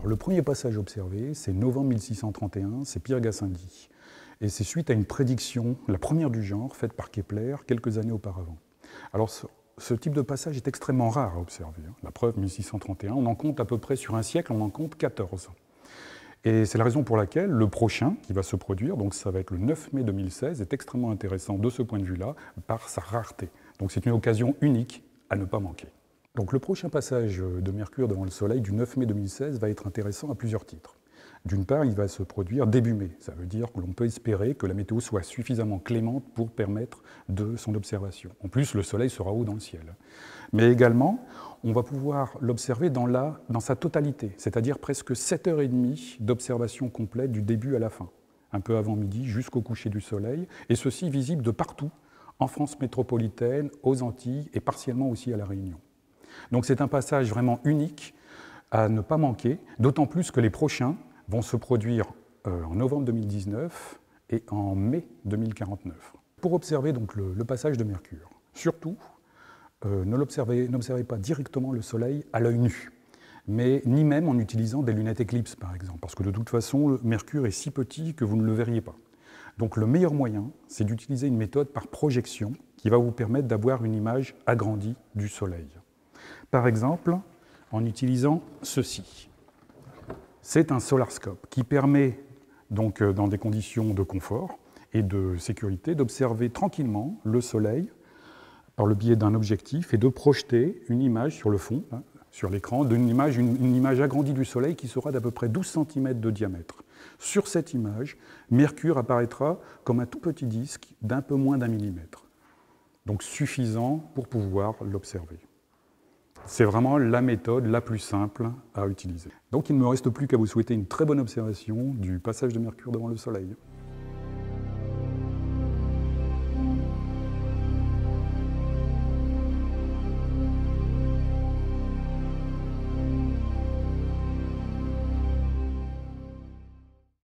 le premier passage observé, c'est novembre 1631, c'est Pierre Gassendi. Et c'est suite à une prédiction, la première du genre, faite par Kepler quelques années auparavant. Alors ce type de passage est extrêmement rare à observer. La preuve, 1631, on en compte à peu près sur un siècle, on en compte 14. Et c'est la raison pour laquelle le prochain qui va se produire, donc ça va être le 9 mai 2016, est extrêmement intéressant de ce point de vue-là, par sa rareté. Donc c'est une occasion unique à ne pas manquer. Donc le prochain passage de Mercure devant le Soleil du 9 mai 2016 va être intéressant à plusieurs titres. D'une part, il va se produire début mai. Ça veut dire que l'on peut espérer que la météo soit suffisamment clémente pour permettre de son observation. En plus, le Soleil sera haut dans le ciel. Mais également, on va pouvoir l'observer dans sa totalité, c'est-à-dire presque 7h30 d'observation complète du début à la fin, un peu avant midi jusqu'au coucher du Soleil, et ceci visible de partout, en France métropolitaine, aux Antilles et partiellement aussi à La Réunion. Donc c'est un passage vraiment unique à ne pas manquer, d'autant plus que les prochains vont se produire en novembre 2019 et en mai 2049. Pour observer donc le passage de Mercure, surtout, n'observez pas directement le Soleil à l'œil nu, mais ni même en utilisant des lunettes éclipses, par exemple, parce que de toute façon, Mercure est si petit que vous ne le verriez pas. Donc le meilleur moyen, c'est d'utiliser une méthode par projection qui va vous permettre d'avoir une image agrandie du Soleil. Par exemple, en utilisant ceci. C'est un solarscope qui permet, donc, dans des conditions de confort et de sécurité, d'observer tranquillement le Soleil par le biais d'un objectif et de projeter une image sur le fond, hein, sur l'écran, une image agrandie du Soleil qui sera d'à peu près 12 cm de diamètre. Sur cette image, Mercure apparaîtra comme un tout petit disque d'un peu moins d'1 millimètre, donc suffisant pour pouvoir l'observer. C'est vraiment la méthode la plus simple à utiliser. Donc il ne me reste plus qu'à vous souhaiter une très bonne observation du passage de Mercure devant le Soleil.